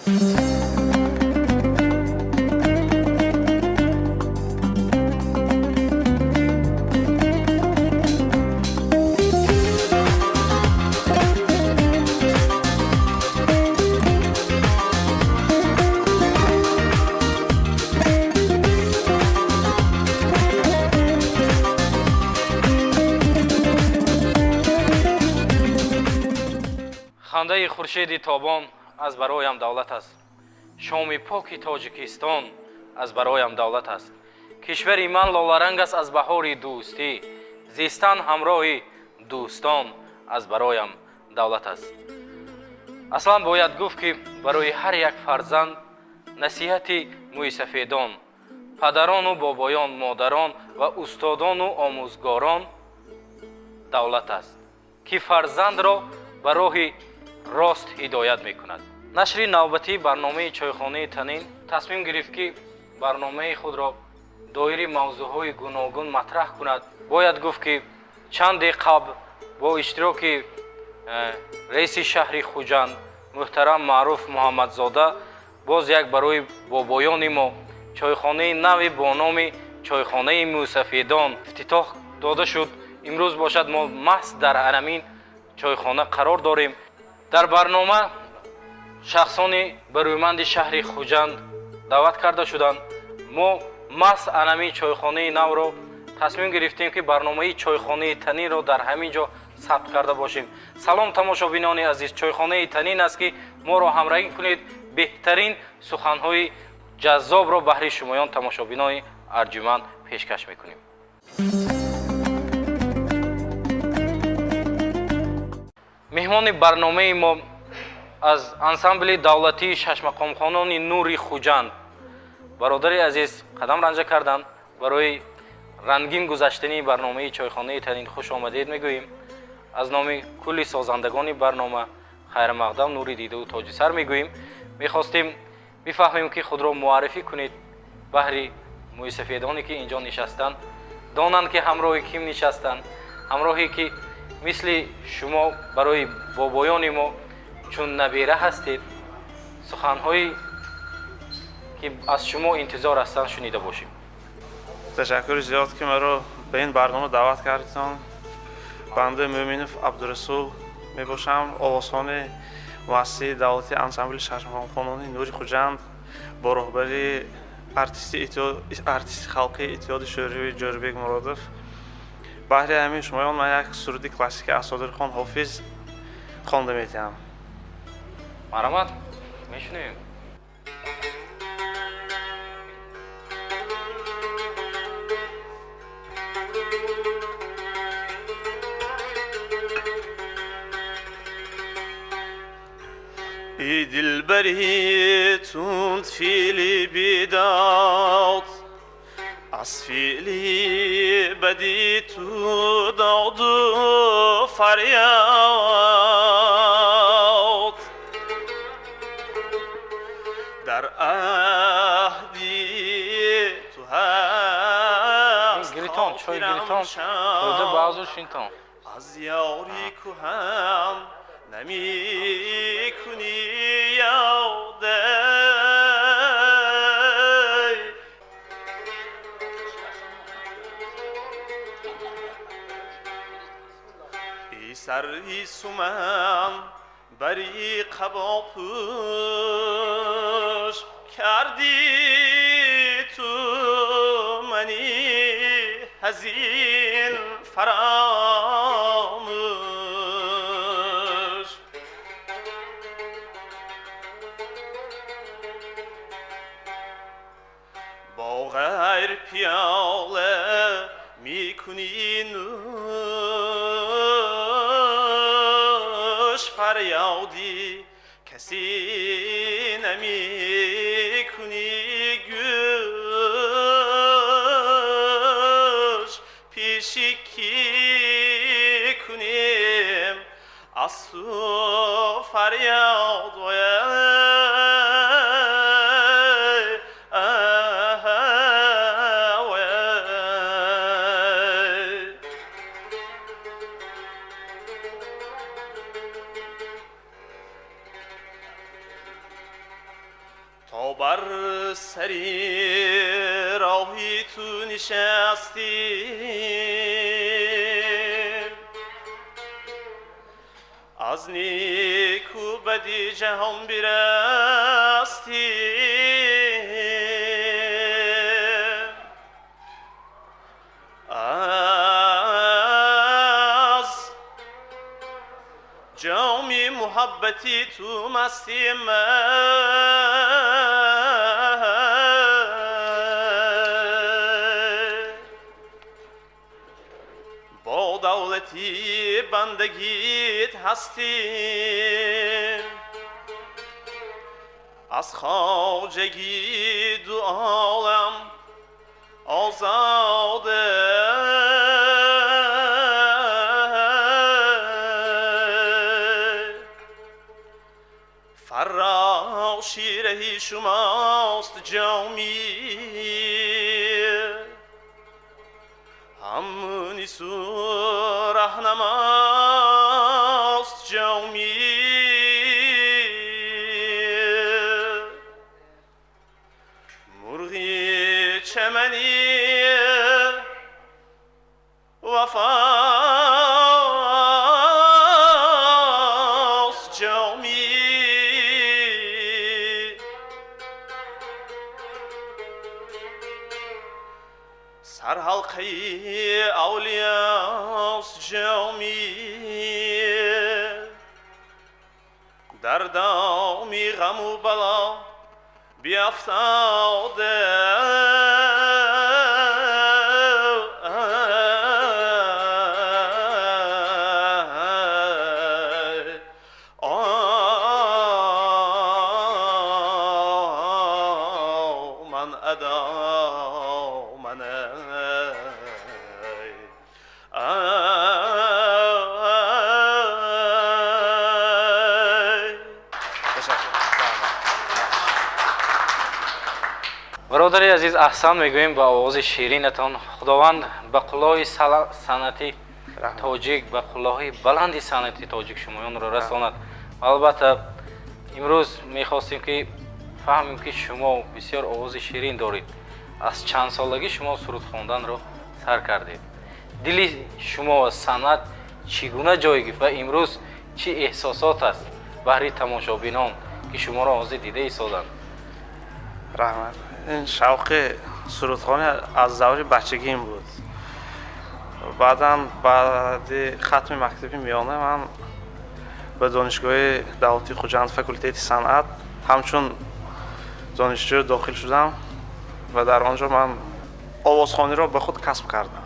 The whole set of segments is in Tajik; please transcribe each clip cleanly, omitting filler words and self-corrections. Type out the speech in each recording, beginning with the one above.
хандаи хуршеди тобон аз бароям давлат аст. шоми поки тоҷикистон аз бароям давлат аст. кишвари ман лоларанг аст аз баҳори дӯстӣ. зистан ҳамроҳи дӯстон аз бароям давлат аст. аслан бояд гуфт ки барои ҳар як фарзанд насиҳати мӯйсафедон, падарону бобоён, модарон ва устодону омӯзгорон давлат аст, ки фарзандро ба роҳи рост ҳидоят мекунад. нашри навбатии барномаи чойхонаи танин тасмим гирифт ки барномаи худро доири мавзӯъҳои гуногун матраҳ кунад. бояд гуфт ки чанде қабл бо иштироки раиси шаҳри хуҷанд муҳтарам маъруф муҳаммадзода боз як барои бобоёни мо чойхонаи нави бо номи чойхонаи мӯсафедон ифтитоҳ дода шуд. имрӯз бошад мо маҳз дар ҳамин чойхона қарор дорем. дар барнома шахсони барӯйманди шаҳри хуҷанд даъват карда шуданд. мо маҳз анами чойхонаи навро тасмим гирифтем ки барномаи чойхонаи танинро дар ҳамин ҷо сабт карда бошем. салом тамошобинони азиз, чойхонаи танин аст ки моро ҳамраҳӣ кунед. беҳтарин суханҳои ҷаззобро баҳри шумоён тамошобинони арҷуманд пешкаш мекунем. меҳмони барномаи мо аз ансамбли давлатии шашмақомхонони нури хуҷанд бародари азиз қадам ранҷа карданд. барои рангин гузаштани барномаи чойхонаи танин хуш омадед мегӯем. аз номи кулли созандагони барнома хайрамақдам нури диду тоҷисар мегӯем. мехостем бифаҳмем ки худро муаррифӣ кунед баҳри мӯйсафедоне ки инҷо нишастанд, донанд ки ҳамроҳи ким нишастанд. ҳамроҳе ки мисли шумо барои бобоёни мо чун набера ҳастед. суханҳои ки аз шумо интизор ҳастанд шунида бошем. ташаккури зиёд ки маро ба ин барнома даъват кардитон. банде мӯъминов абдурасул мебошам, овозхони муассисаи давлатии ансамбли шашмақомхонони нури хуҷанд бо роҳбари артисти халқии иттиҳоди шӯравии ҷорибек муродов. баҳри ҳамин шумоён ман як суруди классика аз содирхон ҳофиз хонда метиҳам. марҳамат, мешунавем. ای دلبری تند فیلی بیداد، از فیلی بدی تو داد و فریاد. در عهدی تو هست خاطرم شد، از یاری کهن نمی کنی یاده. ای سری سومن بری قبا پوش کردی تو منی هزین فراموش. با غیر پیاله میکنی نوش، فریادی کسی نمیکنی گوش. پیشی کی کنیم از تو فریاد تا بر سری راهی تو نشستی از نیکو بدی جهان برستی از جامی محبتی تو مستی با دولتی بندگیت هستی از خواجگی دو عالم آزاده فراشی رهی شماست جامی همونی سو رهنماست جامی مرغی چمنی وفاست جامی سر حلقه اولیاست جامی در دامی غم و بلا بیفتاده من ادا من برادری عزیز احسان میگوییم با آواز شیرینتان. خداوند به قلای سنتی تاجیک به قلای بلندی سنتی تاجیک شمایان را رساند. البته امروز میخواستیم که فهمیم که شما بسیار آواز شیرین دارید. از چند سالگی شما سرود خواندن را سر کردید. دلی شما و سنت چگونه جای گرفت و امروز چه احساسات است برای تماشابینان که شما را آواز دیده ایستادند؟ رحمت. این شوق سرودخوانی از دوره بچگیم بود. بعد ختم مکتب میانه من به دانشگاه دولتی خوجند فکولته صنعت همچون دانشجو داخل شدم و در آنجا من آوازخوانی را به خود کسب کردم.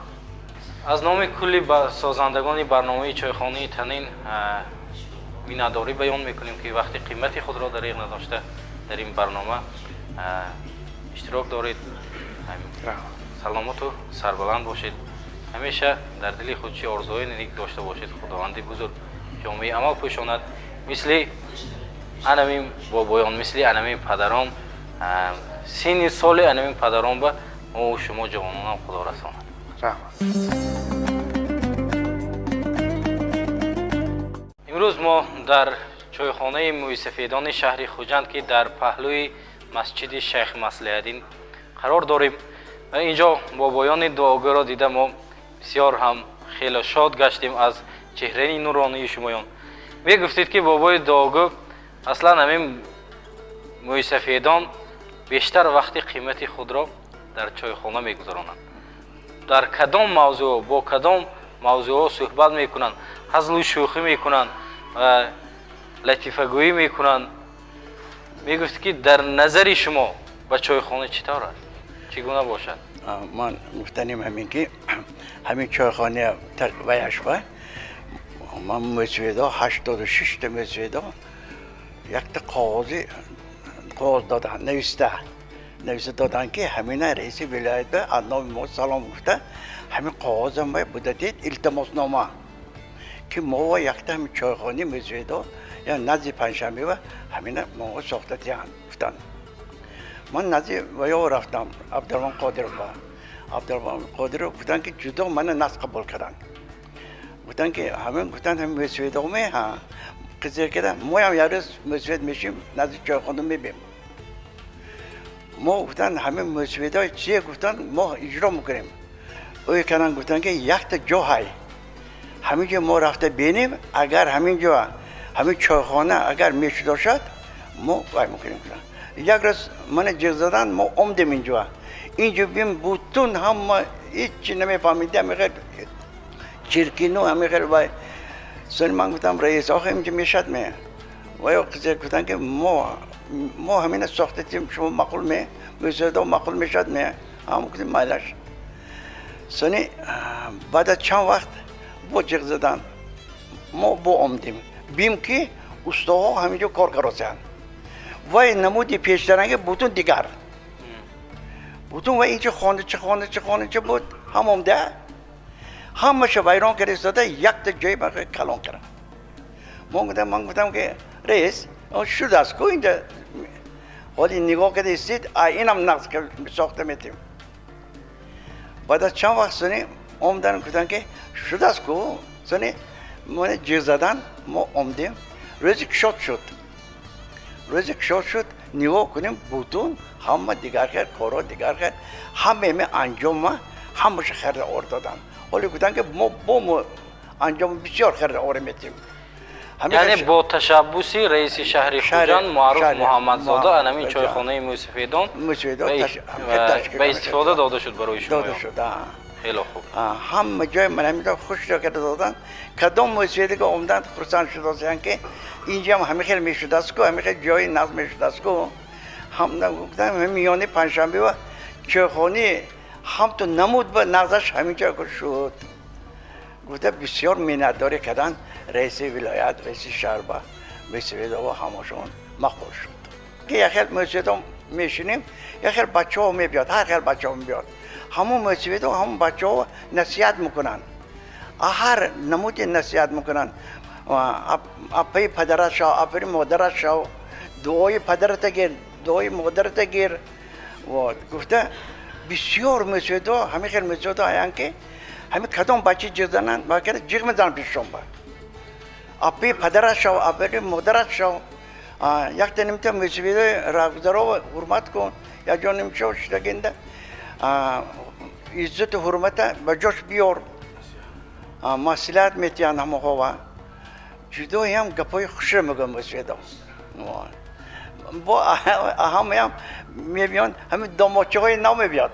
از نام کلی سازندگان برنامه چایخانه تنین مینداری بیان میکنیم که وقتی قیمت خود را دریغ نداشته در این برنامه اشتراک دارید. سلامت و سربلند باشید. همیشه در دل خود چه آرزوهای نیک داشته باشید. خداوند بزرگ جامعه عمل پوشاند مثل انمیم بابایان، مثل انمیم پدران، سین سال انمیم پدران به ما و شما جوانان هم خدا رساند. امروز ما در چایخانه مویسفیدان شهر خوجند که در پهلوی مسجد شیخ مصلح‌الدین قرار داریم و اینجا بابایان دعاگو را دیده ما بسیار هم خیلی شاد گشتیم از چهره نورانی شمایان. می گفتید که بابای دعاگو اصلا همین مویسفیدان بیشتر وقت قیمت خود را در چایخانه میگذرانند. در کدام موضوع با کدام موضوع صحبت میکنند، هزل و شوخی میکنند و لطیفه گویی میکنند. میگفت که در نظر شما به چایخانه چطور است؟ چگونه باشد؟ من گفتنیم همین که همین چایخانه تقریبا من مسویدا 86 تا مسویدا یک تا قاضی دادن نوشته دادن که همین رئیس ولایت به نام ما سلام گفته همین قاضی ما بوده دید التماس نامه که ما یک تا همین چایخانه مسویدا یا نزد پنجشنبه و همین ما ساخته دیان گفتن. من نزد ویا رفتم عبدالرحمن قادر گفتن که جدا من نصب قبول کردن. گفتن که همین مسوید اومه قضیه کردن ما هم یه روز مسوید میشیم نزد چایخانه میبیم. ما گفتن همه مسئولیت‌های چیه گفتن ما اجرا میکنیم. اوی کنن گفتن که یک تا جا های همینجا ما رفته بینیم اگر همینجا همین چایخانه اگر میشد شد ما وای میکنیم. یک روز من جیغ زدن ما اومدیم اینجا بیم بوتون هم ما هیچی نمیفهمیدم میخواد چرکینو هم میخواد وای سن من گفتم رئیس آخه اینجا میشد می وای گفتن که ما همین ساخته تیم شما مقبول می مسئولیت مقبول میشد می هم گفتیم مایلش سنی بعد از چند وقت با جیغ زدن ما با اومدیم بیم که استاها همینجا کار کردن وای نمودی پیشترنگه بوتون دیگر بوتون و اینجا خانه چه بود هم اومده همش ویران کرده استاده یک تا جای من کلان کردم من گفتم که رئیس شد است که اینجا حالی نگاه کرده استید اینم نقص که ساخته میتیم بعد از چند وقت سنی اومدن گفتن که شد است که سنی من جیغ زدن ما اومدیم روزی که شد نگاه کنیم بوتون همه دیگر کرد کارا دیگر کرد همه انجام همش خرد آور دادن حالی گفتن که ما انجام بسیار خرد آور میتیم یعنی با تشبوسی رئیس شهر خوجند معروف محمدزاده انمی چایخانه موسفیدان به استفاده داده شد برای شما خیلی خوب همه جای من همیتا خوش کرده دادن کدام موسیقی که اومدن خرسان شده که اینجا هم همه خیلی میشده است که همه خیلی جای نظم میشده است که هم میانه پنجشنبه و چایخانه هم تو نمود به نقضش همینجا شد گفته بسیار منتداری کردن رئیس ولایت رئیس شهر با مسئولیت و همشون مقبول شد که یک خیلی مسئولیت میشینیم یک خیلی بچه ها میبیاد هر خیلی بچه ها میبیاد همون مسئولیت و همون بچه ها نصیحت میکنن هر نمودی نصیحت میکنن اپای پدرت شو اپای مادرت شو دعای پدرت گیر دعای مادرت گیر و گفته بسیار مسئولیت ها همه خیلی مسئولیت ها هستند که همه کدام بچه جیغ زنن با که جیغ میزنن پیششون با اپی پدرت شو اپی مادرت شو یک تا نمیتون مسئولیت راگذارا و حرمت کن یا جا نمیشو شدگنده عزت و حرمت به جاش بیار مسئولیت میتیان همه خواه جدای هم گپای خوش میگم مسئولیت با هم میبیان همین داماچه های نو میبیاد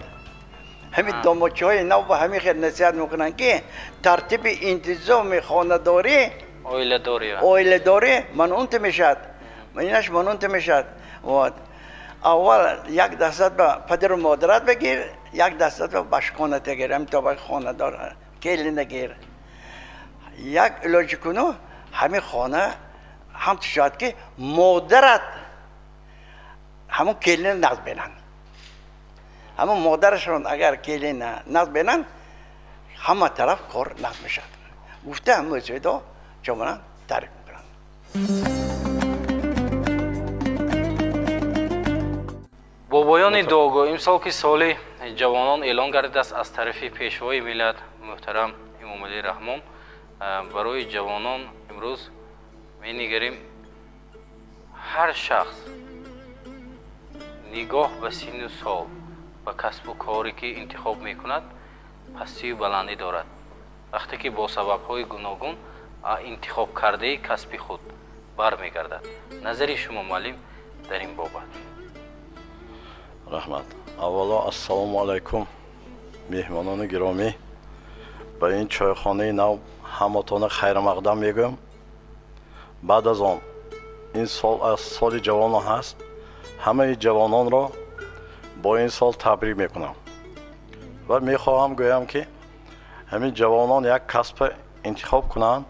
همین داماچه های نو با همین خیلی نصیحت میکنن که ترتیب انتظام خانداری اویل داری منونت میشد اینش منونت میشد اول یک دستت به پدر و مادرت بگیر یک دستت به بشکانت بگیر همین تا به خاندار کلی نگیر یک علاج کنو همین خانه هم شاید که مادرت همون کلی نقض بینن همون مادرشون اگر کلی نقض بینن همه طرف کار نقض میشد گفته همه مسئولیت جامعه تعریف میکنن با بیان دوگو امسال که سال جوانان اعلان گردیده است از طرف پیشوای ملت محترم امام علی رحمان برای جوانان امروز می‌نگریم هر شخص نگاه به سن و سال و کسب و کاری که انتخاب میکند پستی و بلندی دارد وقتی که با سبب‌های گوناگون انتخاب کرده کسب خود برمیگردد نظر شما معلم در این بابت رحمت اولا السلام علیکم مهمانان گرامی با این چایخانه نو همتون خیر مقدم میگم بعد از آن این سال از سال جوانان هست همه جوانان را با این سال تبریک میکنم و میخواهم گویم که همین جوانان یک کسب انتخاب کنند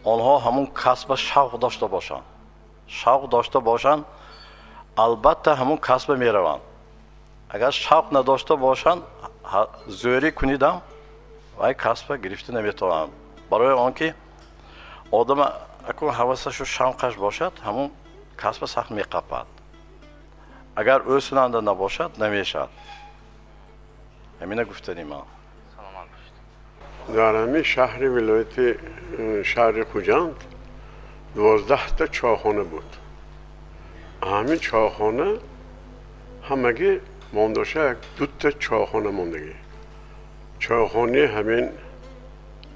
آنها همون کسب شوق داشته باشند البته همون کسب میروند اگر شوق نداشته باشند زوری کنیدم و کسب گرفته نمیتوانند برای آنکه آدم اگر حواسش و شوقش باشد همون کسب سخت میقپد اگر اوسننده نباشد نمیشد همینه گفتنی من در همین شهر ولایت شهر خوجند 12 تا چایخانه بود همین چایخانه همگی مانداشه دو تا چایخانه موندگی چایخانه همین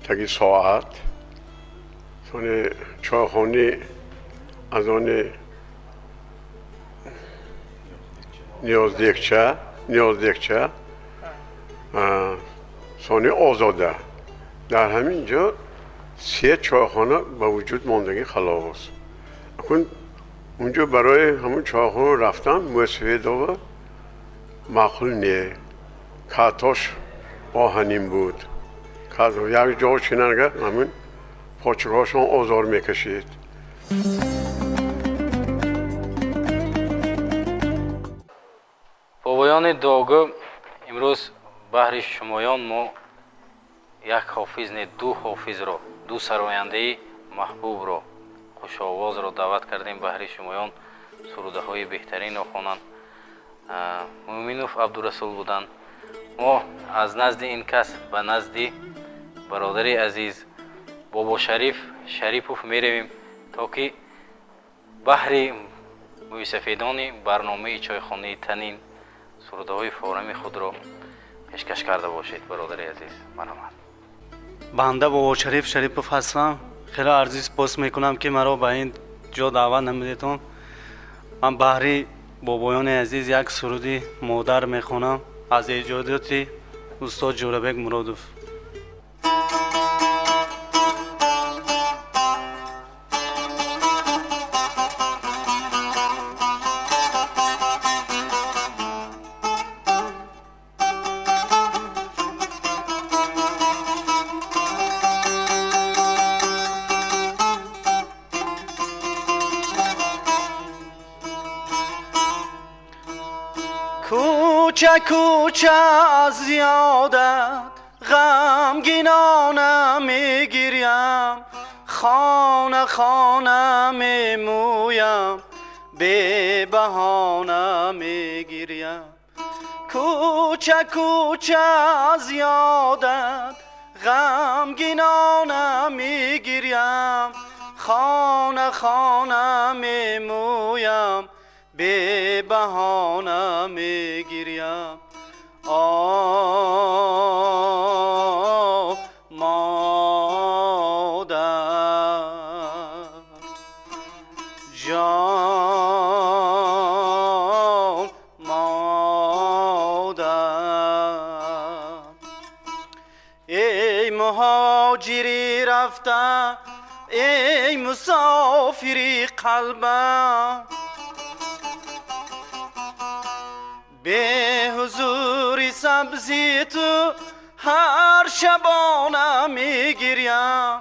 تگی ساعت سانی چایخانه از آن نیازدیکچه سانی آزاده در همین جا 3 چایخانه به وجود ماندگی خلاص اکن اونجا برای همون چایخانه رفتن موسیقی دو معقول نه کاتاش آهنین بود یک جا چیننگه همین پاچگاهشان آزار میکشید بابایان داغو امروز بحر شمایان ما یک حافظ نه 2 حافظ رو 2 سراینده محبوب رو خوش آواز رو دعوت کردیم بحر شمایان سروده های بهترین رو خوانند مومینوف عبدالرسول بودند ما از نزد این کس به نزد برادری عزیز بابا شریفوف میرویم تا که بحر موسیقیدان برنامه چایخانه تنین سروده های فورمی خود را پیشکش کرده باشید برادری عزیز. مرحمت. بنده با شریفوف هستم. خیلی عزیز پاس میکنم که مرا به این جا دعوت نمیدیدم. من بحری بابایان عزیز یک سرودی مادر میخونم از ایجادات استاد جوربک مرادوف. کوچه از یادت غمگینانه میگیریم خانه میمویم بی بهانه میگیریم کوچه از یادت غمگینانه میگیریم خانه میمویم بی بهانه میگیریم مادر جان مادر ای مهاجری رفته ای مسافری قلبم به حضوری سبزی تو هر شبانه میگیریم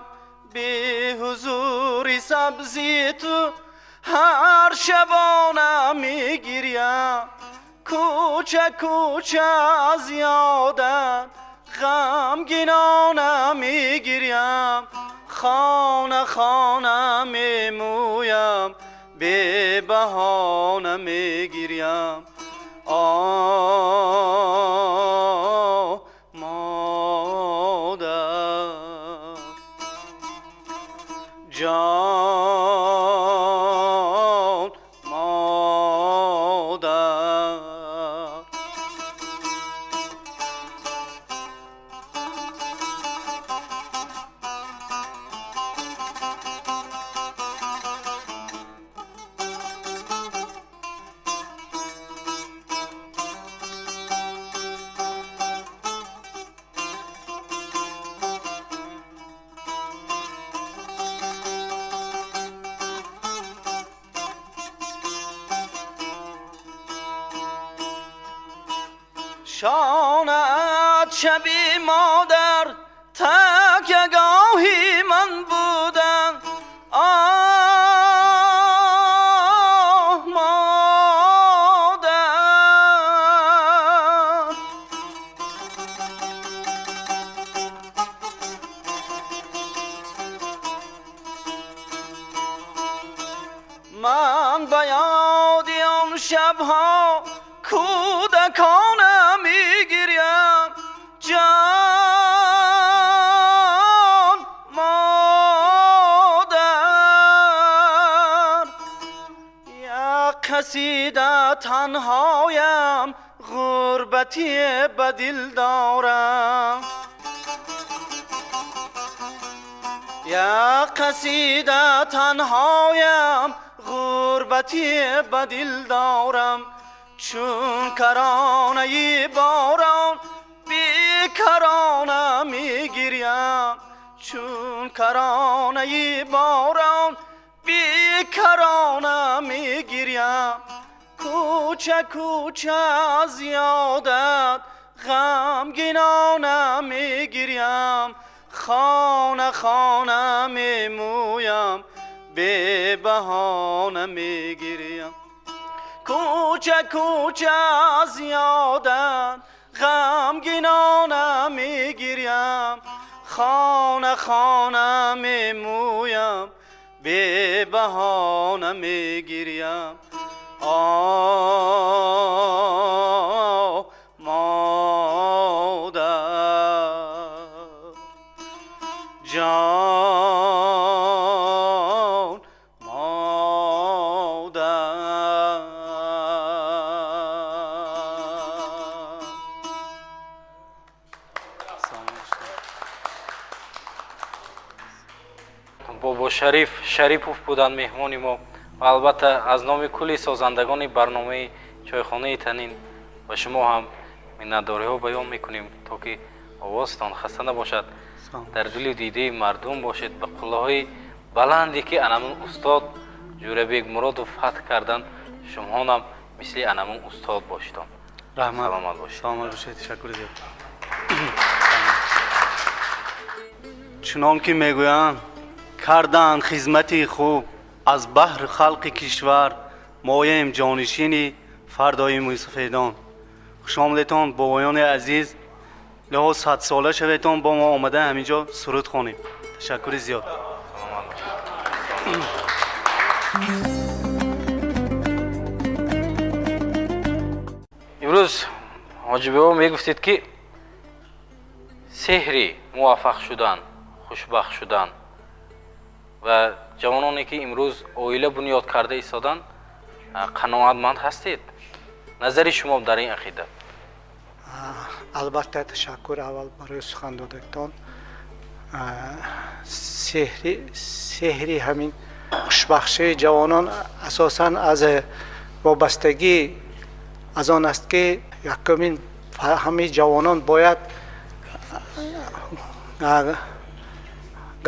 به حضوری سبزی تو هر شبانه میگیریم کوچه از یادت غمگینانه میگیریم خانه میمویم به بهانه میگیریم مادر جان مادر شانت شبی مادر تکیه‌گاهی من بودن آه مادر من به یاد آن شبها کودکانه میگیریم جان مادر یک کسی در تنهایم غربتی به دل دارم یا قصیده تنهایم غربتی به دل دارم چون کرانه باران بیکرانه میگیریم چون کرانه باران بیکرانه میگیریم کوچه کوچه از یادت غمگینانه میگیریم خانه خانه میمویم به بهانه میگیریم کوچه کوچه از یادت غمگینانه میگیریم خانه خانه میمویم به بهانه میگیریم آه مادر جان مادر бобо шарипов буданд меҳмони мо ва албатта аз номи кулли созандагони барномаи чойхонаи танин ба шумо ҳам миннатдориҳо баён мекунем то ки овозтон хаста набошад дар дили дидаи мардум бошед ба қуллаҳои баланде ки анамун устод ҷӯрабек муродов фатҳ карданд шумоҳонам мисли анамун устод бошедон саломат бошед. саломат бошед. ташаккури зиёд. чунон ки мегӯянд карданд хизмати хуб аз баҳри халқи кишвар моем ҷонишини фардои мӯйсафедон. хушомадетон бобоёни азиз, лиҳо 100 сола шаветон бо мо омада ҳаминҷо суруд хонем. ташаккури зиёд. имрӯз ҳоҷибеҳо мегуфтед ки сеҳри муваффақ шудан, хушбахт шудан ва ҷавононе ки имрӯз оила бунёд карда истоданд қаноатманд ҳастед? назари шумо дар ин ақида? албатта ташаккур аввал барои сухан додатон. сеҳри ҳамин хушбахшии ҷавонон асосан аз вобастагӣ аз он аст ки якумин ҳамаи ҷавонон бояд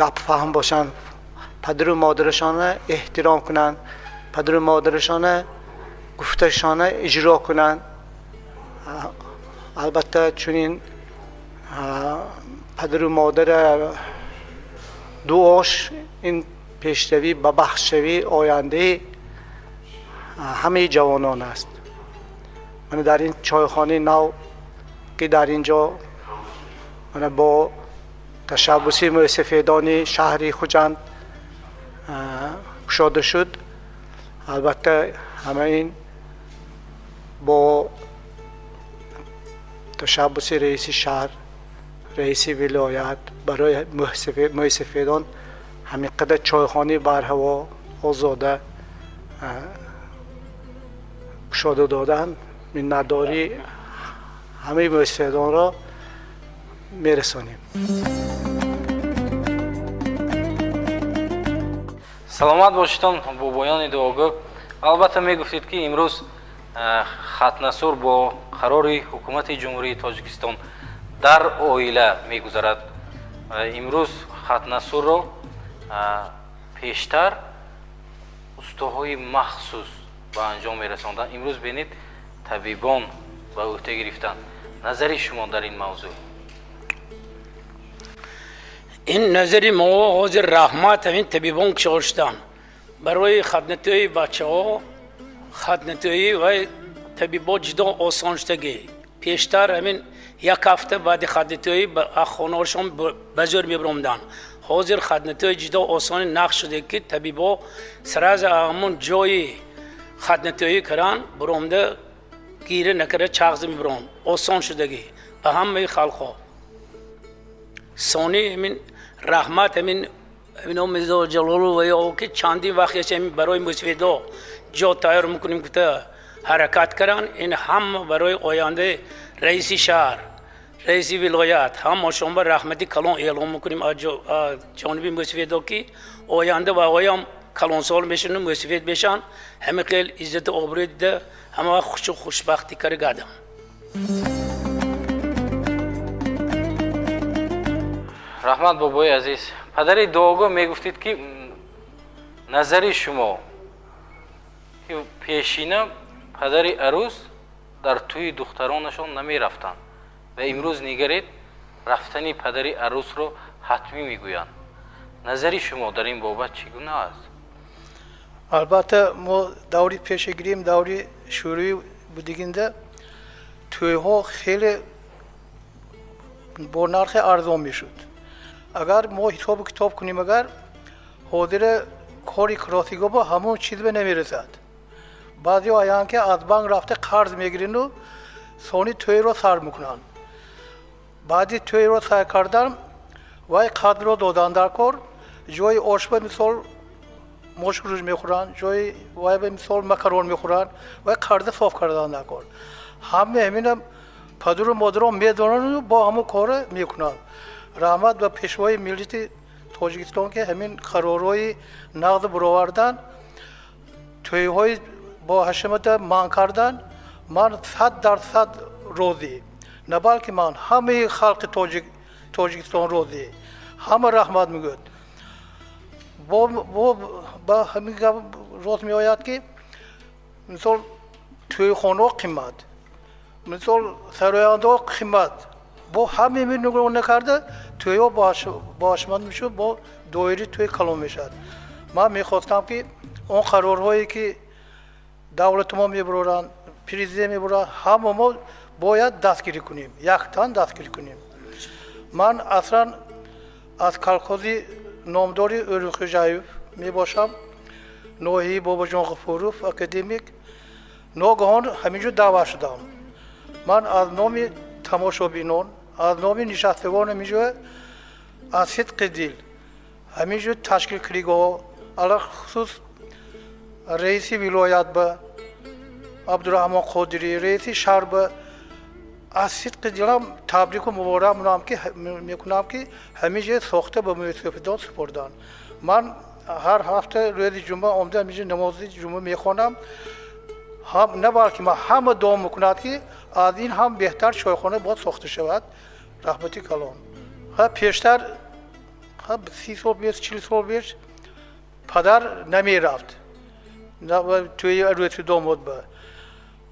гапфаҳм бошанд, падару модарашона эҳтиром кунанд, падару модарашона гуфташона иҷро кунанд. албатта чунин падару модара дуош ин пешравӣ ба бахшшавии ояндаи ҳамаи ҷавонон аст. мана дар ин чойхонаи нав ки дар ин ҷо мана бо ташаббуси мӯйсафедони шаҳри хуҷанд кушода шуд. албатта ҳама ин бо ташаббуси раиси шаҳр, раиси вилоят барои мӯйсафедон ҳамин қадар чойхонаи барҳаво озода кушода доданд. миннатдори ҳамаи мӯйсафедонро мерасонем. саломат бошедон бобоёни дуогӯ. албатта мегуфтед ки имрӯз хатнасур бо қарори ҳукумати ҷумҳурии тоҷикистон дар оила мегузарад. имрӯз хатнасурро пештар устоҳои махсус ба анҷом мерасонданд. имрӯз бинед табибон ба ӯҳда гирифтанд. назари шумо дар ин мавзӯъ? ин назари мо ҳозир раҳмат ҳамин табибон кишор шуданд барои хатнатои бачаҳо. хатнатои ва табибот ҷудо осон шудагӣ. пештар ҳамин як ҳафта баъди хатнатои хонаваршон ба зӯр мебаромданд. ҳозир хатнатои ҷудо осони нақш шуде ки табибо сразу ҳамон ҷои хатнатои каран баромда гира накарда чағза мебаронд. осон шудагӣ ба ҳамаи халқҳо. сони ҳамин раҳмат ҳамин омизо ҷалолу ва ё ки чандин вақт яшем барои мусфидо جا تیار میکنیم که حرکت کردن. این هم برای آینده رئیس شهر، رئیس ولایت، هم ما شما رحمتی کلان اعلام میکنیم از جانب مسیفیدا که آینده و آقایم کلان سال میشن و مسیفید بشن، همه خیلی عزت و آبرو دیده، همه خوش و خوشبختی کار گردم. رحمت بابای عزیز، پدر دعاگاه میگفتید که نظری شما که پیشینه پدر عروس در توی دخترانشان نمی رفتن و امروز نگرید رفتنی پدر عروس رو حتمی میگویند. نظری شما در این بابت چگونه است؟ البته ما دوری پیش گیریم، دوری شوروی بودگینده توی ها خیلی با نرخ ارزان میشد. اگر ما حساب کتاب کنیم، اگر حاضر کاری کراسیگاه با همون چیز به نمیرسد. بعضی آیان که از بانک رفته قرض میگیرین و سونی توی رو سر میکنن. بعدی توی رو سر کردن وای قدر رو دادن در کار، جای آشپه مثال مشک روش میخورن، جای وای به مثال مکرون میخورن و قرض صاف کردن در کار. همه همین پدر و مادر رو میدونن و با همون کار میکنن. رحمت و پیشوای ملیت تاجیکستان که همین قرارهای نقد برآوردن، توی های با حشمت من کردن، من 100% راضی، نه بلکه من همه خلق تاجیکستان راضی، همه رحمت میگوید. با همین راست می آید که مثال توی خانه قیمت، مثال سرایانده قیمت، با همه می نگاه نکرده توی ها باشمند میشه، با دایری توی کلام میشد. من میخواستم که اون قرارهایی که دولت ما میبرن، پریزیده میبرن، همه ما باید دستگیری کنیم، یک تن دستگیری کنیم. من اصلا از کلکازی نامداری اروخ جایف می باشم، نوحی بابا جان غفوروف اکادمیک. ناگهان همینجور دعوت شدم. من از نام تماشابینان، از نام نشستگان همینجور از صدق دل همینجور تشکیل کردگاه، علی خصوص رئیس ولایت به عبدالرحمن قادری، رئیس شهر به، از صدق دلم تبریک و مبارک میکنم که همینجور ساخته به مسیفیدان سپردن. من هر هفته روز جمعه آمده همینجور نماز جمعه میخوانم، نه بلکه من همه دعا میکنم که از این هم بهتر چایخانه باید ساخته شود. رحمتی کلام. پیشتر 30 سال بیش 40 سال بیش پدر نمی رفت توی رویت داماد به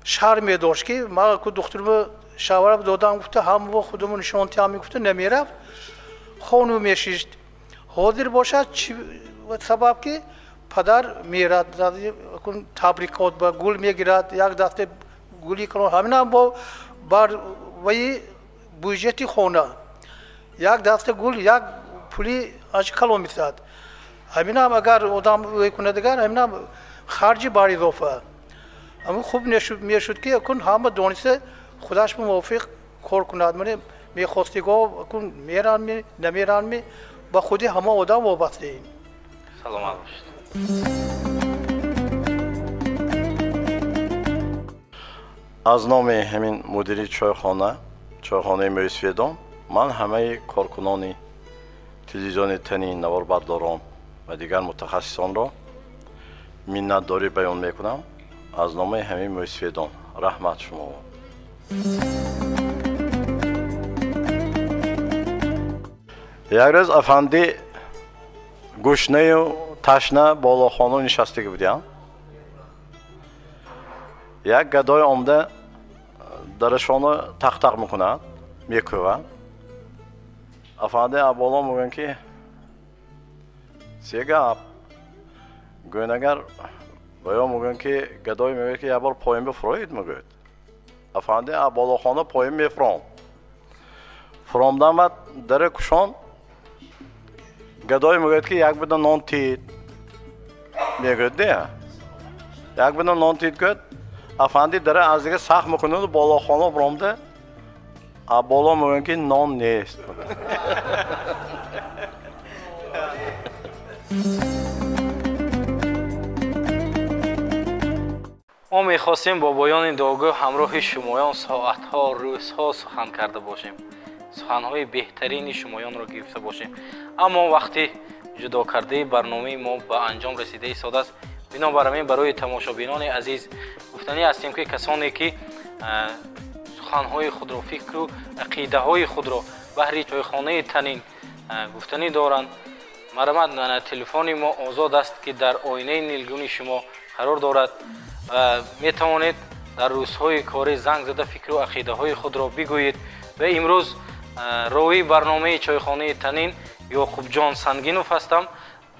شهر می داشت که من که دخترم شاورم دادم گفته هم با خودمون نشانتی هم میگفته نمی رفت، خانوم میشیشت حاضر باشد چی سبب که پدر میرد تبریکات با گل میگیرد، یک دسته گلی کنه، همین هم با بر وی بودجتی خانه یک دسته گل یک پولی از کلام میسد. همین هم اگر آدم وی کنه دیگر همین هم خرجی بر اضافه. اما خوب میشد که اکن همه دانسته خودش به موافق کار کند. من میخواستگاه اکن میرن می نمیرن می با خودی همه آدم وابسته ایم. سلامت باشید. از نام همین مدیری چایخانه مسیفیدان، من همه کارکنان تلویزیون تنی نواربرداران و دیگر متخصصان را منتداری بیان میکنم. از نام همین مسیفیدان رحمت شما. یک روز افندی گوشنه و تشنه بالا خانه نشسته بودیم. یک گدای آمده درشانه تق میکند، میکوبند. افندی بالا میگن که سی گپ گوینگر بایا میگن که گدای میگه که یه بار پایم بفرایید میگوید. افندی بالا خانه پایم میفرام. فرامدن بعد در کشان گدای میگوید که یک بدن نان تید میگوید دیگه. یک بدن نان تید گوید. افندی داره از دیگه سخت میکنه و بالا خانه برامده. بالا میگن که نان نیست. ما میخواستیم با بایان داغو همراه شمایان ساعتها روزها سخن کرده باشیم، سخنهای بهترین شمایان را گرفته باشیم، اما وقتی جدا کرده برنامه ما به انجام رسیده ایستاده است. بنابراین برای تماشابینان عزیز گفتنی هستیم که کسانی که سخنهای خود را، فکر و عقیده های خود را بهر چایخانه تنین گفتنی دارند، مرمت تلفن ما آزاد است که در آینه نیلگون شما قرار دارد. می توانید در روزهای کاری زنگ زده فکر و عقیده های خود را بگویید. و امروز راوی برنامه چایخانه تنین یعقوب جان سنگینوف هستم.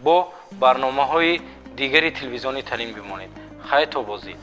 با برنامه های دیگری تلویزیونی تنین بمانید. خیر تا بازدید.